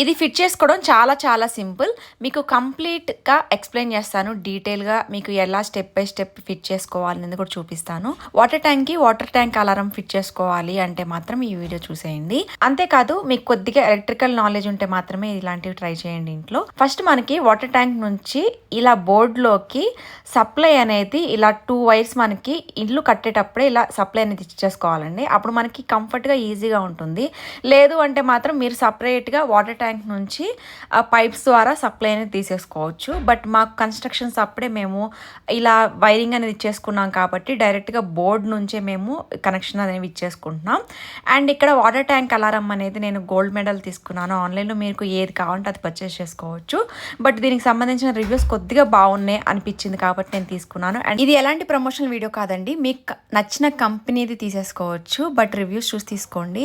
ఇది ఫిట్ చేసుకోవడం చాలా చాలా సింపుల్. మీకు కంప్లీట్‌గా ఎక్స్‌ప్లెయిన్ చేస్తాను. డీటెయిల్‌గా మీకు ఎలా స్టెప్ బై స్టెప్ ఫిట్ చేసుకోవాలనేది కూడా చూపిస్తాను. వాటర్ ట్యాంక్ అలారం ఫిట్ చేసుకోవాలి అంటే మాత్రం ఈ వీడియో చూసేయండి. అంతేకాదు మీకు కొద్దిగా ఎలక్ట్రికల్ నాలెడ్జ్ ఉంటే మాత్రమే ఇలాంటివి ట్రై చేయండి ఇంట్లో. ఫస్ట్ మనకి వాటర్ ట్యాంక్ నుంచి ఇలా బోర్డ్‌లోకి సప్లై అనేది ఇలా 2 వైర్స్ మనకి ఇల్లు కట్టేటప్పుడే ఇలా సప్లై అనేది ఇచ్చేసుకోవాలండి. అప్పుడు మనకి కంఫర్ట్‌గా ఈజీగా ఉంటుంది. లేదు అంటే మాత్రం మీరు సెపరేట్‌గా వాటర్ ట్యాంక్ నుంచి పైప్స్ ద్వారా సప్లై అనేది తీసేసుకోవచ్చు. బట్ మాకు కన్స్ట్రక్షన్స్ అప్పుడే మేము ఇలా వైరింగ్ అనేది ఇచ్చేసుకున్నాం కాబట్టి డైరెక్ట్గా బోర్డ్ నుంచే మేము కనెక్షన్ అనేవి ఇచ్చేసుకుంటున్నాం. అండ్ ఇక్కడ వాటర్ ట్యాంక్ అలారం అనేది నేను గోల్డ్ మెడల్ తీసుకున్నాను. ఆన్లైన్లో మీకు ఏది కావాలంటే అది పర్చేస్ చేసుకోవచ్చు. బట్ దీనికి సంబంధించిన రివ్యూస్ కొద్దిగా బాగున్నాయి అనిపించింది కాబట్టి నేను తీసుకున్నాను. అండ్ ఇది ఎలాంటి ప్రమోషనల్ వీడియో కాదండి. మీకు నచ్చిన కంపెనీది తీసేసుకోవచ్చు. బట్ రివ్యూస్ చూసి తీసుకోండి,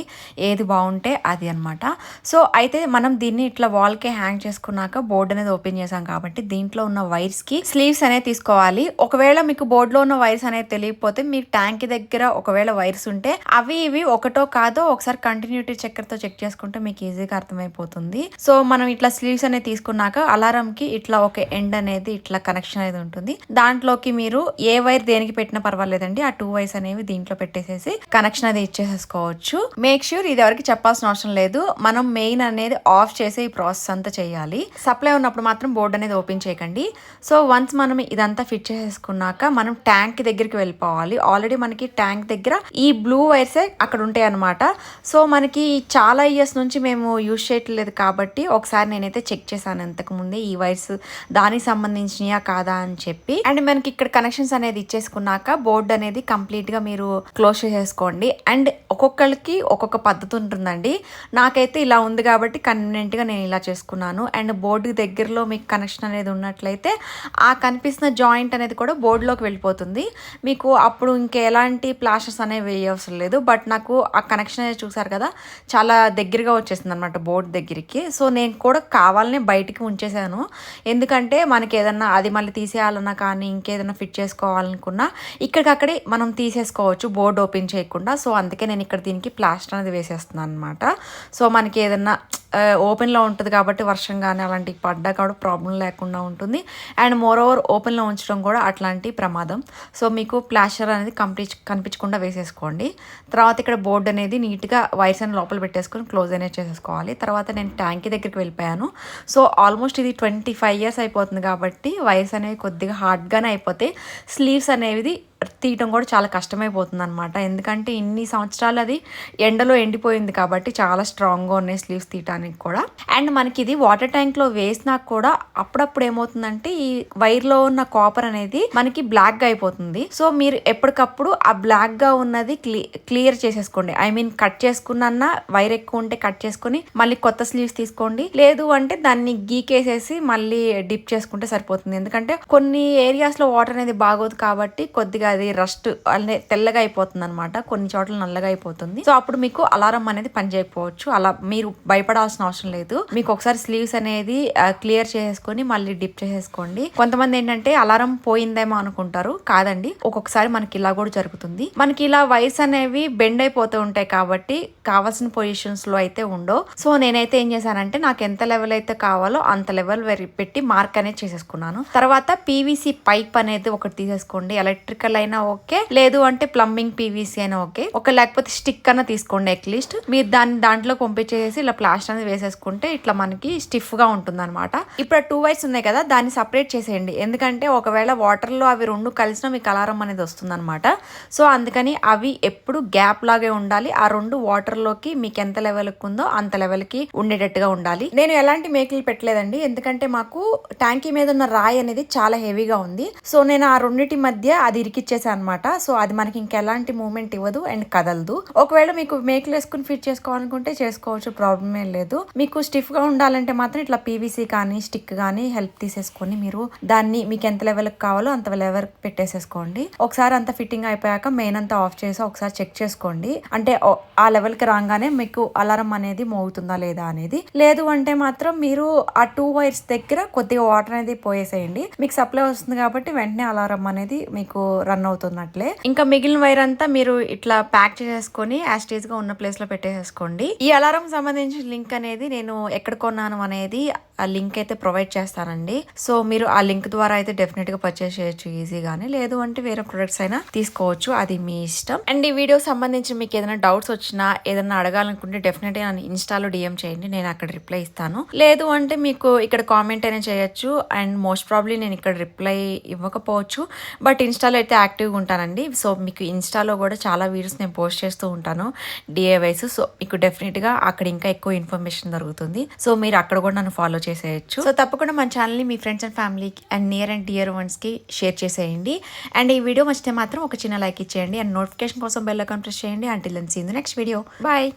ఏది బాగుంటే అది అనమాట. సో అయితే మనం దీన్ని ఇట్లా వాల్కే హ్యాంగ్ చేసుకున్నాక బోర్డు అనేది ఓపెన్ చేసాం కాబట్టి దీంట్లో ఉన్న వైర్స్కి స్లీవ్స్ అనేది తీసుకోవాలి. ఒకవేళ మీకు బోర్డులో ఉన్న వైర్స్ అనేది తెలియకపోతే మీ ట్యాంక్ దగ్గర ఒకవేళ వైర్స్ ఉంటే అవి ఇవి ఒకటో కాదో ఒకసారి కంటిన్యూటీ చెక్కర్తో చెక్ చేసుకుంటే మీకు ఈజీగా అర్థమైపోతుంది. సో మనం ఇట్లా స్లీవ్స్ అనేది తీసుకున్నాక అలారం కి ఇట్లా ఒక ఎండ్ అనేది ఇట్లా కనెక్షన్ అనేది ఉంటుంది. దాంట్లోకి మీరు ఏ వైర్ దేనికి పెట్టినా పర్వాలేదండి. ఆ 2 వైర్స్ అనేవి దీంట్లో పెట్టేసేసి కనెక్షన్ అది ఇచ్చేసేసుకోవచ్చు. మేక్ ష్యూర్ ఇది ఎవరికి చెప్పాల్సిన అవసరం లేదు. మనం మెయిన్ అనేది ఆఫ్ చేసి ఈ ప్రాసెస్ అంతా చేయాలి. సప్లై ఉన్నప్పుడు మాత్రం బోర్డు అనేది ఓపెన్ చేయకండి. సో వన్స్ మనం ఇదంతా ఫిట్ చేసేసుకున్నాక మనం ట్యాంక్ దగ్గరికి వెళ్ళిపోవాలి. ఆల్రెడీ మనకి ట్యాంక్ దగ్గర ఈ బ్లూ వైర్సే అక్కడ ఉంటాయి అనమాట. సో మనకి చాలా ఇయర్స్ నుంచి మేము యూజ్ చేయట్లేదు కాబట్టి ఒకసారి నేనైతే చెక్ చేశాను ఇంతకు ముందే ఈ వైర్స్ దానికి సంబంధించినయా కాదా అని చెప్పి. అండ్ మనకి ఇక్కడ కనెక్షన్స్ అనేది ఇచ్చేసుకున్నాక బోర్డు అనేది కంప్లీట్ గా మీరు క్లోజ్ చేసేసుకోండి. అండ్ ఒక్కొక్కరికి ఒక్కొక్క పద్ధతి ఉంటుందండి. నాకైతే ఇలా ఉంది కాబట్టి కన్వీనియంట్గా నేను ఇలా చేసుకున్నాను. అండ్ బోర్డు దగ్గరలో మీకు కనెక్షన్ అనేది ఉన్నట్లయితే ఆ కనిపిస్తున్న జాయింట్ అనేది కూడా బోర్డులోకి వెళ్ళిపోతుంది. మీకు అప్పుడు ఇంకెలాంటి ప్లాస్టర్స్ అనేవి వేయవసరం లేదు. బట్ నాకు ఆ కనెక్షన్ అనేది చూసారు కదా చాలా దగ్గరగా వచ్చేసింది అనమాట బోర్డు దగ్గరికి. సో నేను కూడా కావాలనే బయటికి ఉంచేసాను. ఎందుకంటే మనకి ఏదన్నా అది మళ్ళీ తీసేయాలన్నా కానీ ఇంకేదైనా ఫిట్ చేసుకోవాలనుకున్నా ఇక్కడికక్కడే మనం తీసేసుకోవచ్చు బోర్డు ఓపెన్ చేయకుండా. సో అందుకే నేను ఇక్కడ దీనికి ప్లాస్టర్ అనేది వేసేస్తున్నాను అనమాట. సో మనకి ఏదన్నా ఓపెన్లో ఉంటుంది కాబట్టి వర్షం కానీ అలాంటివి పడ్డా కూడా ప్రాబ్లం లేకుండా ఉంటుంది. అండ్ మోర్ ఓవర్ ఓపెన్లో ఉంచడం కూడా అట్లాంటి ప్రమాదం. సో మీకు ప్లాస్టర్ అనేది కనిపించకుండా వేసేసుకోండి. తర్వాత ఇక్కడ బోర్డు అనేది నీట్గా వైర్స్ అని లోపల పెట్టేసుకొని క్లోజ్ అనేది చేసేసుకోవాలి. తర్వాత నేను ట్యాంక్ దగ్గరికి వెళ్ళిపోయాను. సో ఆల్మోస్ట్ ఇది 25 years అయిపోతుంది కాబట్టి వైర్స్ అనేవి కొద్దిగా హార్డ్గానే అయిపోతాయి. స్లీవ్స్ అనేవి తీయటం కూడా చాలా కష్టమైపోతుంది అనమాట. ఎందుకంటే ఇన్ని సంవత్సరాలు అది ఎండలో ఎండిపోయింది కాబట్టి చాలా స్ట్రాంగ్గా ఉన్నాయి స్లీవ్స్ తీయటానికి కూడా. అండ్ మనకి ఇది వాటర్ ట్యాంక్లో వేసినా కూడా అప్పుడప్పుడు ఏమవుతుందంటే ఈ వైర్లో ఉన్న కాపర్ అనేది మనకి బ్లాక్గా అయిపోతుంది. సో మీరు ఎప్పటికప్పుడు ఆ బ్లాక్గా ఉన్నది క్లియర్ చేసేసుకోండి. ఐ మీన్ కట్ చేసుకున్న వైర్ ఎక్కువ ఉంటే కట్ చేసుకుని మళ్ళీ కొత్త స్లీవ్స్ తీసుకోండి. లేదు అంటే దాన్ని గీకేసేసి మళ్ళీ డిప్ చేసుకుంటే సరిపోతుంది. ఎందుకంటే కొన్ని ఏరియాస్లో వాటర్ అనేది బాగోదు కాబట్టి కొద్దిగా అది రస్ట్ అంటే తెల్లగా అయిపోతుంది అనమాట. కొన్ని చోట్ల నల్లగా అయిపోతుంది. సో అప్పుడు మీకు అలారం అనేది పని చేయకపోవచ్చు. అలా మీరు భయపడాల్సిన అవసరం లేదు. మీకు ఒకసారి స్లీవ్స్ అనేది క్లియర్ చేసేసుకొని మళ్ళీ డిప్ చేసేసుకోండి. కొంతమంది ఏంటంటే అలారం పోయిందేమో అనుకుంటారు. కాదండి, ఒక్కొక్కసారి మనకి ఇలా కూడా జరుగుతుంది. మనకి ఇలా వైర్స్ అనేవి బెండ్ అయిపోతూ ఉంటాయి కాబట్టి కావాల్సిన పొజిషన్స్ లో అయితే ఉండవు. సో నేనైతే ఏం చేశానంటే నాకు ఎంత లెవెల్ అయితే కావాలో అంత లెవెల్ పెట్టి మార్క్ అనేది చేసేసుకున్నాను. తర్వాత పీవీసీ పైప్ అనేది ఒకటి తీసేసుకోండి. ఎలక్ట్రికల్ అయినా ఓకే, లేదు అంటే ప్లంబింగ్ పీవీసీ అయినా ఓకే. ఒక లేకపోతే స్టిక్ అన్న తీసుకోండి. అట్లీస్ట్ మీరు దాంట్లో పంపించేసి ఇలా ప్లాస్టర్ అనేది వేసేసుకుంటే ఇట్లా మనకి స్టిఫ్ గా ఉంటుంది అనమాట. ఇప్పుడు 2 వైర్స్ ఉన్నాయి కదా దాన్ని సపరేట్ చేసేయండి. ఎందుకంటే ఒకవేళ వాటర్ లో అవి రెండు కలిసినా మీకు అలారం అనేది వస్తుంది అనమాట. సో అందుకని అవి ఎప్పుడు గ్యాప్ లాగే ఉండాలి. ఆ రెండు వాటర్ లోకి మీకు ఎంత లెవెల్ ఉందో అంత లెవెల్ కి ఉండేటట్టుగా ఉండాలి. నేను ఎలాంటి మేకులు పెట్టలేదండి. ఎందుకంటే మాకు ట్యాంకీ మీద ఉన్న రాయి అనేది చాలా హెవీగా ఉంది. సో నేను ఆ రెండింటి మధ్య అది ఇరికిచ్చేసాను అనమాట. సో అది మనకి ఇంకెలాంటి మూమెంట్ ఇవ్వదు అండ్ కదలదు. ఒకవేళ మీకు మేకులు వేసుకుని ఫిట్ చేసుకోవాలనుకుంటే చేసుకోవచ్చు, ప్రాబ్లం ఏం లేదు. మీకు స్టిఫ్ గా ఉండాలంటే మాత్రం ఇట్లా పీవీసీ కానీ స్టిక్ కానీ హెల్ప్ తీసేసుకొని మీరు దాన్ని మీకు ఎంత లెవెల్ కావాలో అంత లెవెల్ పెట్టేసేసుకోండి. ఒకసారి అంత ఫిట్టింగ్ అయిపోయాక మెయిన్ అంతా ఆఫ్ చేసి ఒకసారి చెక్ చేసుకోండి. అంటే ఆ లెవెల్ కి రాగానే మీకు అలారం అనేది మోగుతుందా లేదా అనేది. లేదు అంటే మాత్రం మీరు ఆ 2 వైర్స్ దగ్గర కొద్దిగా వాటర్ అనేది పోయేసేయండి. మీకు సప్లై వస్తుంది కాబట్టి వెంటనే అలారం అనేది మీకు రన్ రన్ అవుతున్నట్లే. ఇంకా మిగిలిన వైర్ అంతా మీరు ఇట్లా ప్యాక్ చేసేసుకొని యాస్టీజ్ గా ఉన్న ప్లేస్ లో పెట్టేసుకోండి. ఈ అలారం సంబంధించిన లింక్ అనేది నేను ఎక్కడ కొన్నాను అనేది ఆ లింక్ అయితే ప్రొవైడ్ చేస్తానండి. సో మీరు ఆ లింక్ ద్వారా అయితే డెఫినెట్ గా పర్చేస్ చేయొచ్చు ఈజీగానే. లేదు అంటే వేరే ప్రొడక్ట్స్ అయినా తీసుకోవచ్చు, అది మీ ఇష్టం. అండ్ ఈ వీడియో సంబంధించి మీకు ఏదైనా డౌట్స్ వచ్చినా ఏదైనా అడగాలనుకుంటే డెఫినెట్ గా నన్ను ఇన్స్టాలో డిఎం చేయండి, నేను అక్కడ రిప్లై ఇస్తాను. లేదు అంటే మీకు ఇక్కడ కామెంట్ అయినా చేయొచ్చు. అండ్ మోస్ట్ ప్రాబ్లీ నేను ఇక్కడ రిప్లై ఇవ్వకపోవచ్చు, బట్ ఇన్స్టాలో అయితే యాక్టివ్గా ఉంటానండి. సో మీకు ఇన్స్టాలో కూడా చాలా వీడియోస్ నేను పోస్ట్ చేస్తూ ఉంటాను డిఐవైస్. సో మీకు డెఫినెట్ గా అక్కడ ఇంకా ఎక్కువ ఇన్ఫర్మేషన్ దొరుకుతుంది. సో మీరు అక్కడ కూడా నన్ను ఫాలో చేసేయచ్చు. సో తప్పకుండా మన ఛానల్ని మీ ఫ్రెండ్స్ అండ్ ఫ్యామిలీకి అండ్ నియర్ అండ్ డియర్ వన్స్కి షేర్ చేసేయండి. అండ్ ఈ వీడియో నచ్చితే మాత్రం ఒక చిన్న లైక్ ఇచ్చేయండి. అండ్ నోటిఫికేషన్ కోసం బెల్ ఐకాన్ ప్రెస్ చేయండి. Until then see in the next video. Bye.